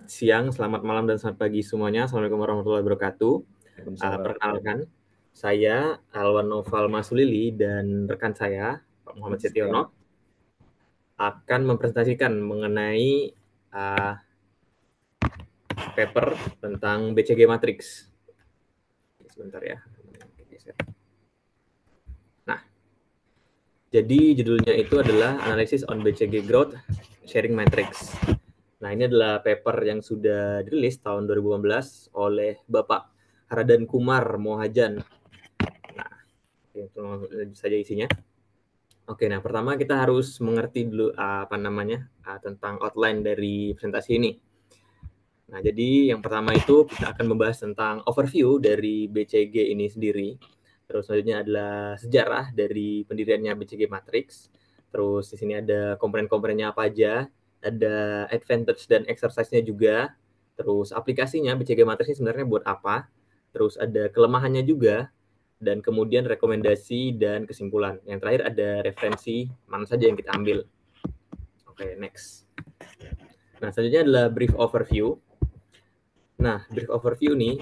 siang, selamat malam, dan selamat pagi semuanya. Assalamualaikum warahmatullahi wabarakatuh. Waalaikumsalam. Perkenalkan, saya Alwan Noval Masulili dan rekan saya, Pak Muhammad Setiono, akan mempresentasikan mengenai paper tentang BCG Matrix. Sebentar ya. Nah, jadi judulnya itu adalah Analysis on BCG Growth Sharing Matrix. Nah, ini adalah paper yang sudah dirilis tahun 2015 oleh Bapak Haradan Kumar Mohajan. Nah, itu saja isinya. Oke, nah pertama kita harus mengerti dulu tentang outline dari presentasi ini. Nah, jadi yang pertama itu kita akan membahas tentang overview dari BCG ini sendiri. Terus selanjutnya adalah sejarah dari pendiriannya BCG Matrix. Terus di sini ada komponen-komponennya apa aja, ada advantage dan exercise-nya juga. Terus aplikasinya BCG Matrix ini sebenarnya buat apa? Terus ada kelemahannya juga, dan kemudian rekomendasi dan kesimpulan. Yang terakhir ada referensi mana saja yang kita ambil. Oke, next. Nah, selanjutnya adalah brief overview. Nah, brief overview nih,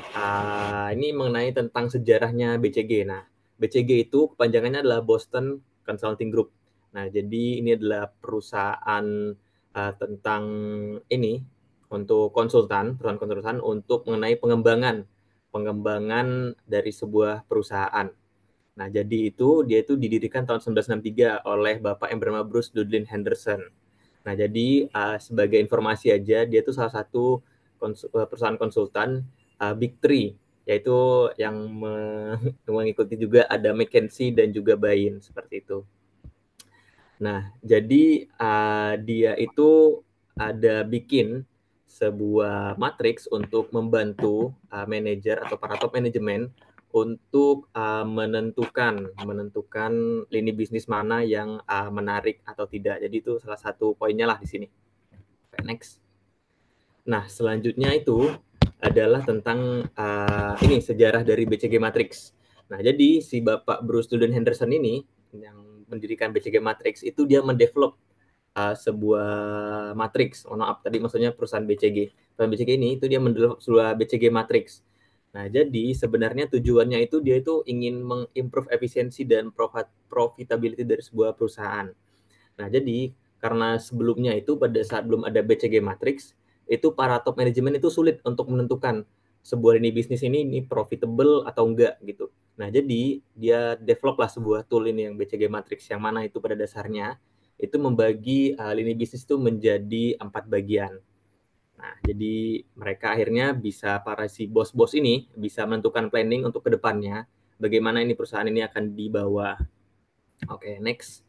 ini mengenai tentang sejarahnya BCG. Nah, BCG itu kepanjangannya adalah Boston Consulting Group. Nah, jadi ini adalah perusahaan tentang ini untuk perusahaan konsultan untuk mengenai pengembangan dari sebuah perusahaan. Nah, jadi dia itu didirikan tahun 1963 oleh Bapak yang bernama Bruce Dudlin Henderson. Nah, jadi sebagai informasi aja, dia itu salah satu perusahaan konsultan Big Three, yaitu yang mengikuti juga ada McKinsey dan juga Bain, seperti itu. Nah, jadi dia itu ada bikin sebuah matriks untuk membantu manajer atau para top manajemen untuk menentukan lini bisnis mana yang menarik atau tidak. Jadi itu salah satu poinnya lah di sini. Okay, next. Nah, selanjutnya itu adalah tentang ini sejarah dari BCG Matrix. Nah, jadi si Bapak Bruce Dudlin Henderson ini yang mendirikan BCG Matrix itu dia mendevelop sebuah matrix. Oh, maaf, tadi maksudnya perusahaan BCG. Perusahaan BCG ini itu dia mendevelop sebuah BCG Matrix. Nah, jadi sebenarnya tujuannya itu dia itu ingin mengimprove efisiensi dan profitability dari sebuah perusahaan. Nah, jadi karena sebelumnya itu pada saat belum ada BCG Matrix, itu para top manajemen itu sulit untuk menentukan sebuah lini bisnis ini profitable atau enggak gitu. Nah, jadi dia develop lah sebuah tool ini yang BCG Matrix, yang mana itu pada dasarnya itu membagi lini bisnis itu menjadi 4 bagian. Nah, jadi mereka akhirnya para si bos-bos ini bisa menentukan planning untuk kedepannya, bagaimana ini perusahaan ini akan dibawa. Oke, next.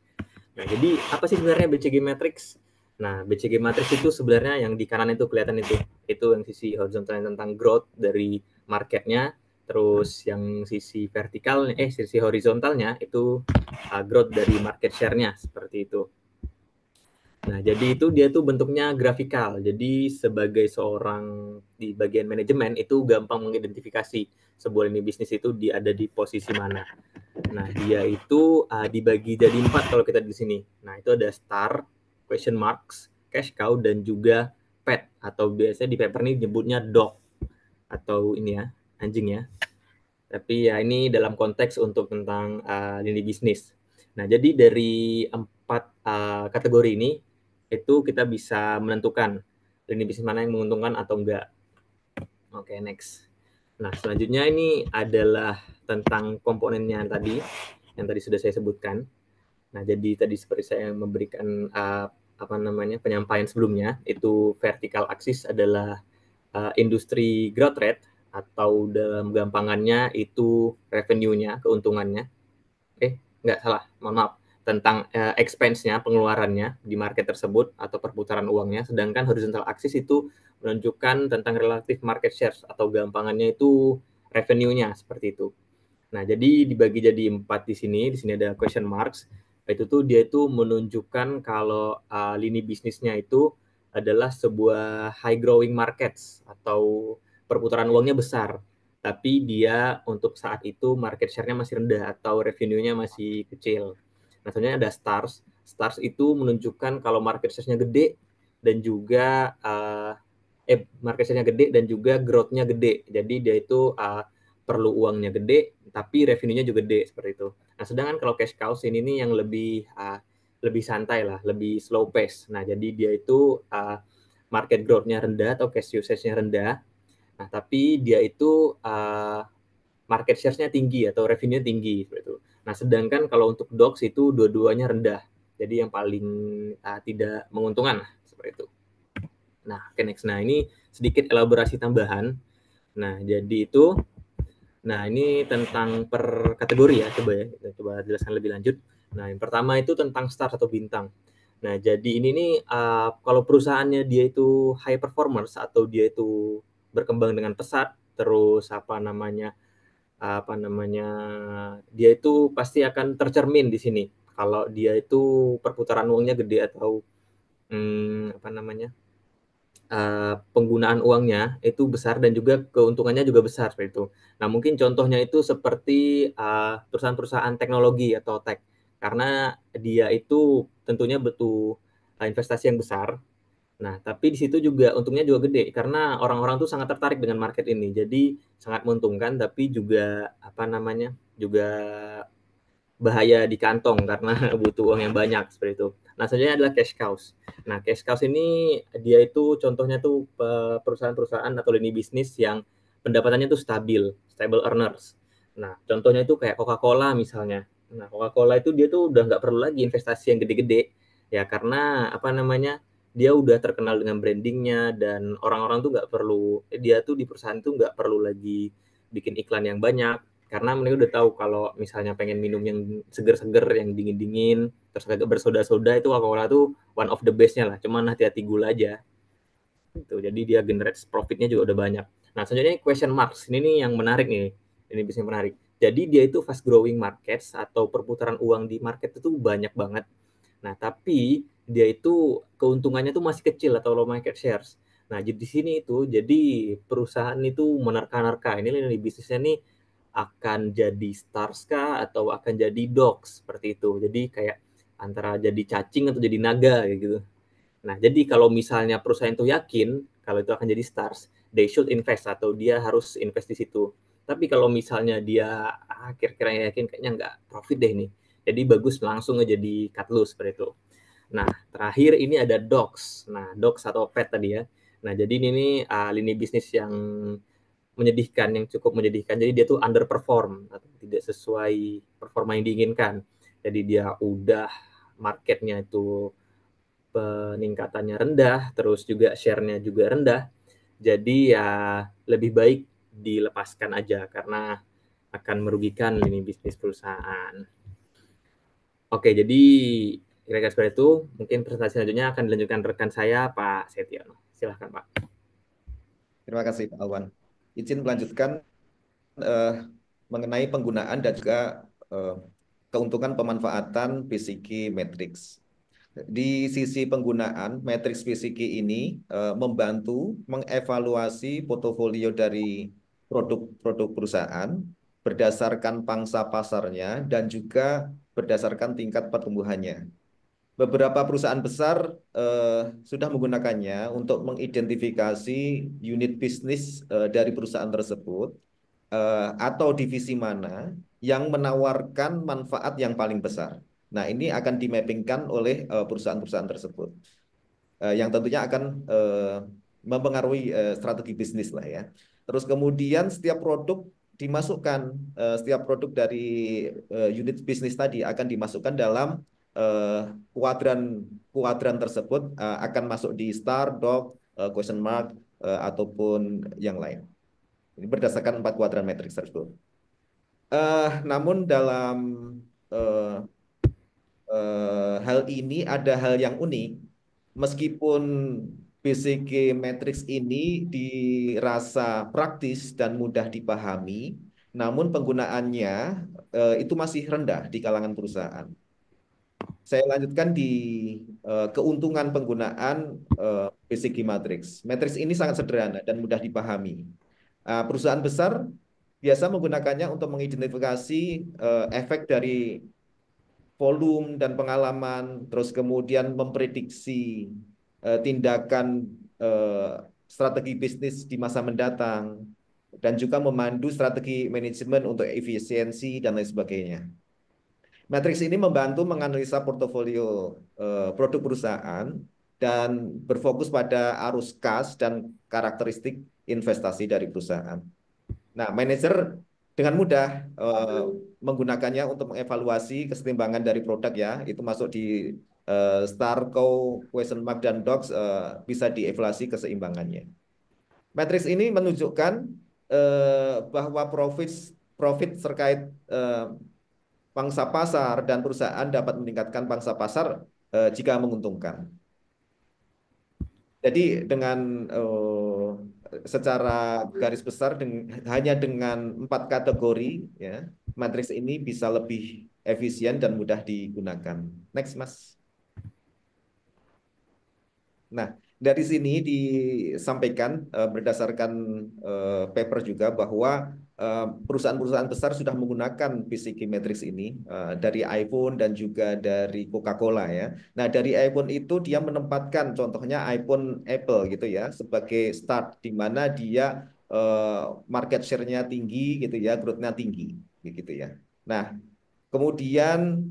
Nah, jadi apa sih sebenarnya BCG Matrix? Nah, BCG Matrix itu sebenarnya yang di kanan itu kelihatan itu yang sisi horizontal tentang growth dari marketnya, terus yang sisi sisi horizontalnya itu growth dari market share-nya, seperti itu. Nah, jadi itu dia tuh bentuknya grafikal. Jadi sebagai seorang di bagian manajemen itu gampang mengidentifikasi sebuah lini bisnis itu ada di posisi mana. Nah, dia itu dibagi jadi 4 kalau kita di sini. Nah, itu ada star, question marks, cash cow, dan juga pet, atau biasanya di paper ini nyebutnya dog, atau ini ya, anjing ya. Tapi ya ini dalam konteks untuk tentang lini bisnis. Nah, jadi dari 4 kategori ini, itu kita bisa menentukan lini bisnis mana yang menguntungkan atau enggak. Oke, next. Nah, selanjutnya ini adalah tentang komponennya yang tadi sudah saya sebutkan. Nah, jadi tadi seperti saya memberikan penyampaian sebelumnya, itu vertical axis adalah industri growth rate, atau dalam gampangannya itu revenue-nya, keuntungannya. Nggak salah, mohon maaf. Tentang expense-nya, pengeluarannya di market tersebut atau perputaran uangnya. Sedangkan horizontal axis itu menunjukkan tentang relative market shares, atau gampangannya itu revenue-nya, seperti itu. Nah, jadi dibagi jadi 4 di sini. Di sini ada question marks. Itu tuh dia itu menunjukkan kalau lini bisnisnya itu adalah sebuah high growing markets, atau perputaran uangnya besar. Tapi dia untuk saat itu market share-nya masih rendah atau revenue-nya masih kecil. Nah, sebenarnya ada stars. Stars itu menunjukkan kalau market share-nya gede dan juga market share-nya gede dan juga growth-nya gede. Jadi dia itu perlu uangnya gede, tapi revenue-nya juga gede seperti itu. Nah, sedangkan kalau cash cows ini nih yang lebih santai lah, lebih slow pace. Nah, jadi dia itu market growth-nya rendah atau cash usage-nya rendah. Nah, tapi dia itu market share-nya tinggi atau revenue tinggi seperti itu. Nah, sedangkan kalau untuk dogs itu dua-duanya rendah. Jadi yang paling tidak menguntungkan lah, seperti itu. Nah, oke next. Nah, ini sedikit elaborasi tambahan. Nah, jadi itu ini tentang per kategori ya, coba ya. Kita coba jelaskan lebih lanjut. Nah, yang pertama itu tentang stars atau bintang. Nah, jadi ini nih kalau perusahaannya dia itu high performers atau dia itu berkembang dengan pesat, terus apa namanya dia itu pasti akan tercermin di sini. Kalau dia itu perputaran uangnya gede atau apa namanya penggunaan uangnya itu besar dan juga keuntungannya juga besar seperti itu. Nah, mungkin contohnya itu seperti perusahaan-perusahaan teknologi atau tech, karena dia itu tentunya butuh investasi yang besar. Nah, tapi di situ juga untungnya juga gede karena orang-orang tuh sangat tertarik dengan market ini. Jadi sangat menguntungkan tapi juga apa namanya juga bahaya di kantong karena butuh uang yang banyak seperti itu. Nah, selanjutnya adalah cash cows. Nah, cash cows ini dia itu contohnya tuh perusahaan-perusahaan atau lini bisnis yang pendapatannya tuh stabil, stable earners. Nah, contohnya itu kayak Coca-Cola misalnya. Nah, Coca-Cola itu dia tuh udah nggak perlu lagi investasi yang gede-gede ya karena apa namanya dia udah terkenal dengan brandingnya dan orang-orang tuh nggak perlu dia tuh di perusahaan tuh nggak perlu lagi bikin iklan yang banyak karena mereka udah tahu kalau misalnya pengen minum yang seger-seger, yang dingin-dingin, terus agak bersoda-soda itu Coca-Cola tuh one of the best-nya lah. Cuman hati-hati gula aja. Gitu. Jadi dia generate profitnya juga udah banyak. Nah, selanjutnya question marks. Ini nih yang menarik nih. Ini bisnis menarik. Jadi dia itu fast growing markets atau perputaran uang di market itu banyak banget. Nah, tapi dia itu keuntungannya tuh masih kecil atau low market shares. Nah, jadi di sini itu jadi perusahaan itu menerka-nerka. Ini nih bisnisnya nih akan jadi stars kah atau akan jadi dogs seperti itu. Jadi kayak antara jadi cacing atau jadi naga kayak gitu. Nah, jadi kalau misalnya perusahaan itu yakin kalau itu akan jadi stars, they should invest atau dia harus invest di situ. Tapi kalau misalnya dia kira-kira yakin kayaknya nggak profit deh ini, jadi bagus langsung aja di cut loose seperti itu. Nah, terakhir ini ada dogs. Nah, dogs atau pet tadi ya. Nah, jadi ini nih lini bisnis yang menyedihkan, yang cukup menyedihkan. Jadi dia tuh underperform atau tidak sesuai performa yang diinginkan. Jadi dia udah marketnya itu peningkatannya rendah, terus juga share-nya juga rendah. Jadi ya lebih baik dilepaskan aja karena akan merugikan ini bisnis perusahaan. Oke, jadi kira-kira seperti itu. Mungkin presentasi selanjutnya akan dilanjutkan rekan saya, Pak Setiono. Silahkan, Pak. Terima kasih Pak Alwan. Izin melanjutkan eh, mengenai penggunaan dan juga eh, keuntungan pemanfaatan PCG Matrix. Di sisi penggunaan, matriks PCG ini membantu mengevaluasi portofolio dari produk-produk perusahaan berdasarkan pangsa pasarnya dan juga berdasarkan tingkat pertumbuhannya. Beberapa perusahaan besar sudah menggunakannya untuk mengidentifikasi unit bisnis dari perusahaan tersebut atau divisi mana yang menawarkan manfaat yang paling besar. Nah, ini akan dimappingkan oleh perusahaan-perusahaan tersebut, yang tentunya akan mempengaruhi strategi bisnis lah ya. Terus kemudian setiap produk dari unit bisnis tadi akan dimasukkan dalam kuadran kuadran tersebut, akan masuk di star, dog, question mark, ataupun yang lain. Ini berdasarkan 4 kuadran matriks tersebut. Namun dalam uh, hal ini ada hal yang unik, meskipun BCG Matrix ini dirasa praktis dan mudah dipahami, namun penggunaannya itu masih rendah di kalangan perusahaan. Saya lanjutkan di keuntungan penggunaan BCG Matrix. Matrix ini sangat sederhana dan mudah dipahami. Perusahaan besar biasa menggunakannya untuk mengidentifikasi efek dari volume dan pengalaman, terus kemudian memprediksi tindakan strategi bisnis di masa mendatang, dan juga memandu strategi manajemen untuk efisiensi dan lain sebagainya. Matriks ini membantu menganalisa portofolio produk perusahaan dan berfokus pada arus kas dan karakteristik investasi dari perusahaan. Nah, manajer dengan mudah menggunakannya untuk mengevaluasi kesetimbangan dari produk ya, itu masuk di STAR, CO, question mark, dan DOCS, bisa dievaluasi keseimbangannya. Matriks ini menunjukkan bahwa profit terkait pangsa pasar dan perusahaan dapat meningkatkan pangsa pasar jika menguntungkan. Jadi dengan secara garis besar hanya dengan 4 kategori ya, matriks ini bisa lebih efisien dan mudah digunakan. Next, Mas. Nah, dari sini disampaikan berdasarkan paper juga bahwa perusahaan-perusahaan besar sudah menggunakan PCG Matrix ini dari iPhone dan juga dari Coca-Cola ya. Nah, dari iPhone itu dia menempatkan contohnya iPhone Apple gitu ya sebagai start di mana dia market share-nya tinggi gitu ya, growth-nya tinggi gitu ya. Nah, kemudian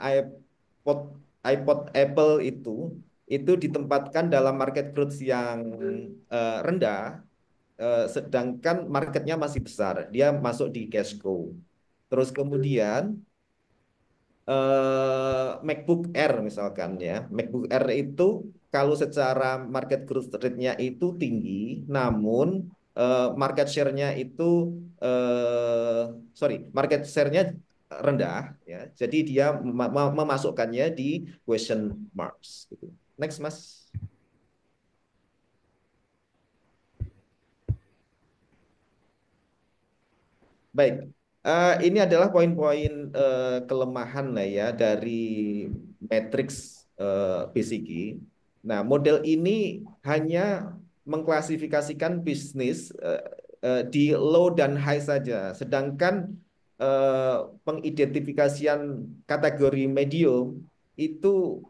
iPod iPod Apple itu ditempatkan dalam market growth yang rendah, sedangkan marketnya masih besar. Dia masuk di cash cow. Terus kemudian MacBook Air misalkan ya, MacBook Air itu kalau secara market growth rate-nya itu tinggi, namun market share-nya itu market share-nya rendah ya. Jadi dia memasukkannya di question marks gitu. Next, Mas. Baik, ini adalah poin-poin kelemahan lah ya dari matriks BCG. Nah, model ini hanya mengklasifikasikan bisnis di low dan high saja, sedangkan eh, pengidentifikasian kategori medium itu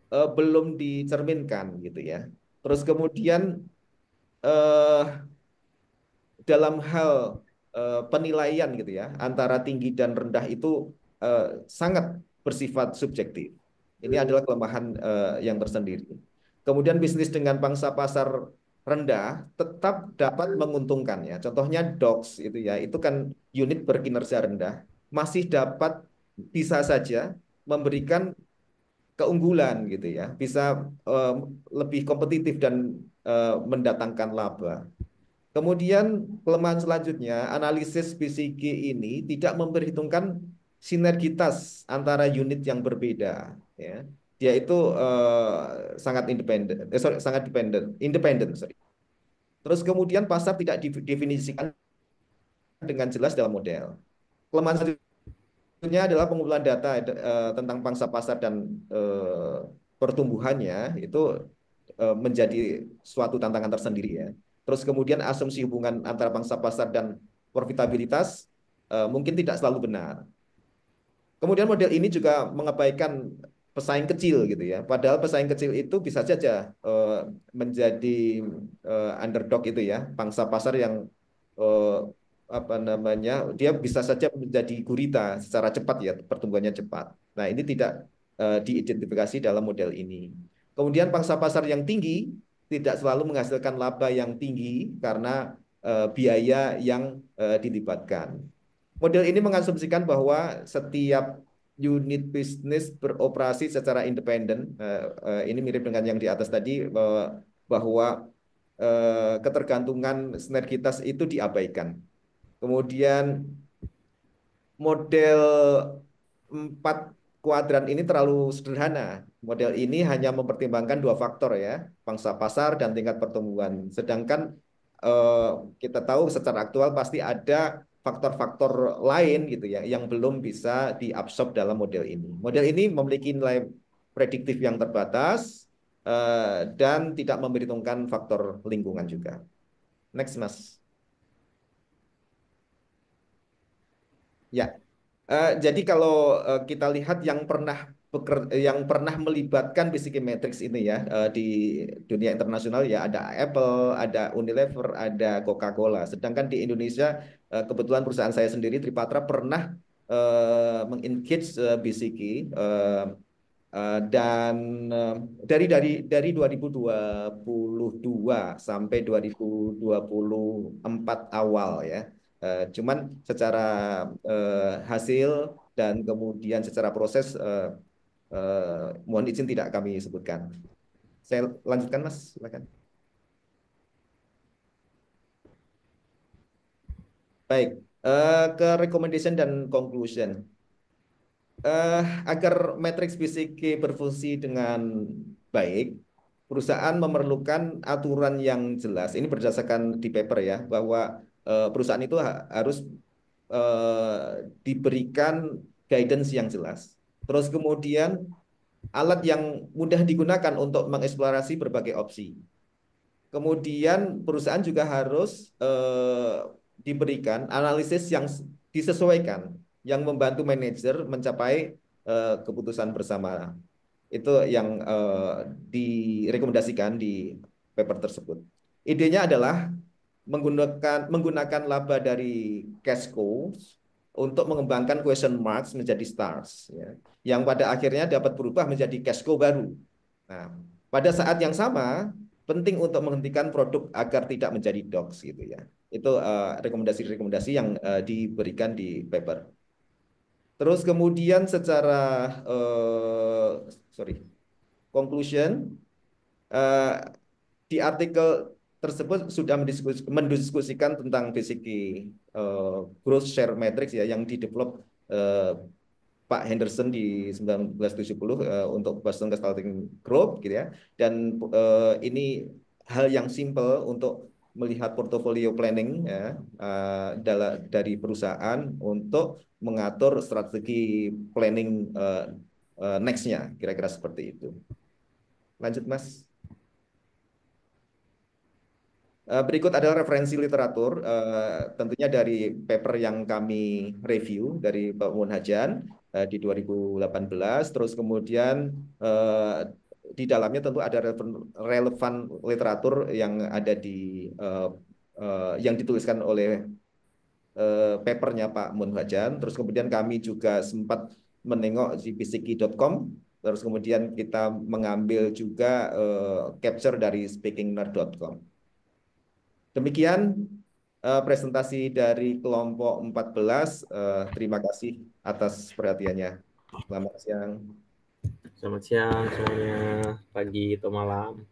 belum dicerminkan gitu ya. Terus kemudian eh, dalam hal penilaian gitu ya antara tinggi dan rendah itu sangat bersifat subjektif. Ini adalah kelemahan yang tersendiri. Kemudian bisnis dengan pangsa pasar rendah tetap dapat menguntungkan ya. Contohnya DOX itu ya, itu kan unit berkinerja rendah masih dapat bisa saja memberikan keunggulan gitu ya, bisa eh, lebih kompetitif dan mendatangkan laba. Kemudian kelemahan selanjutnya, analisis PCG ini tidak memperhitungkan sinergitas antara unit yang berbeda. Ya. Dia itu sangat independen, sangat independen. Sorry. Terus kemudian pasar tidak didefinisikan dengan jelas dalam model. Kelemahan selanjutnya adalah pengumpulan data tentang pangsa pasar dan pertumbuhannya itu menjadi suatu tantangan tersendiri ya. Terus kemudian asumsi hubungan antara pangsa pasar dan profitabilitas mungkin tidak selalu benar. Kemudian model ini juga mengabaikan pesaing kecil gitu ya. Padahal pesaing kecil itu bisa saja menjadi underdog itu ya, pangsa pasar yang eh, apa namanya, dia bisa saja menjadi gurita secara cepat ya, pertumbuhannya cepat. Nah, ini tidak diidentifikasi dalam model ini. Kemudian pangsa pasar yang tinggi tidak selalu menghasilkan laba yang tinggi karena biaya yang dilibatkan. Model ini mengasumsikan bahwa setiap unit bisnis beroperasi secara independen. Ini mirip dengan yang di atas tadi, bahwa ketergantungan sinergitas itu diabaikan. Kemudian model 4 kuadran ini terlalu sederhana. Model ini hanya mempertimbangkan 2 faktor ya, pangsa pasar dan tingkat pertumbuhan. Sedangkan eh, kita tahu secara aktual pasti ada faktor-faktor lain gitu ya yang belum bisa diabsorb dalam model ini. Model ini memiliki nilai prediktif yang terbatas dan tidak memperhitungkan faktor lingkungan juga. Next, Mas. Ya, jadi kalau kita lihat yang pernah yang pernah melibatkan psikimetrics ini ya di dunia internasional ya ada Apple, ada Unilever, ada Coca-Cola. Sedangkan di Indonesia kebetulan perusahaan saya sendiri Tripatra pernah mengengage BCG dan eh, dari 2022 sampai 2024 awal ya. Cuman secara hasil dan kemudian secara proses mohon izin tidak kami sebutkan. Saya lanjutkan Mas, silakan. Baik, ke recommendation dan conclusion. Agar matriks BCG berfungsi dengan baik, perusahaan memerlukan aturan yang jelas. Ini berdasarkan di paper ya, bahwa perusahaan itu harus diberikan guidance yang jelas. Terus kemudian alat yang mudah digunakan untuk mengeksplorasi berbagai opsi. Kemudian perusahaan juga harus diberikan analisis yang disesuaikan, yang membantu manajer mencapai keputusan bersama. Itu yang direkomendasikan di paper tersebut. Idenya adalah menggunakan laba dari cash cows untuk mengembangkan question marks menjadi stars, ya, yang pada akhirnya dapat berubah menjadi cash cow baru. Nah, pada saat yang sama penting untuk menghentikan produk agar tidak menjadi dogs gitu ya. Itu rekomendasi-rekomendasi yang diberikan di paper. Terus kemudian secara sorry conclusion eh, di artikel tersebut sudah mendiskusikan tentang basically growth share matrix ya yang didevelop eh, Pak Henderson di 1970 untuk Boston Consulting Group gitu ya. Dan ini hal yang simple untuk melihat portfolio planning ya dari perusahaan untuk mengatur strategi planning next-nya kira-kira seperti itu. Lanjut Mas. Berikut adalah referensi literatur, tentunya dari paper yang kami review dari Pak Munhajan di 2018. Terus kemudian di dalamnya tentu ada relevan literatur yang ada di yang dituliskan oleh papernya Pak Munhajan. Terus kemudian kami juga sempat menengok di bcg.com. Terus kemudian kita mengambil juga capture dari speakingnerd.com. Demikian presentasi dari kelompok 14. Terima kasih atas perhatiannya. Selamat siang. Selamat siang semuanya, pagi atau malam.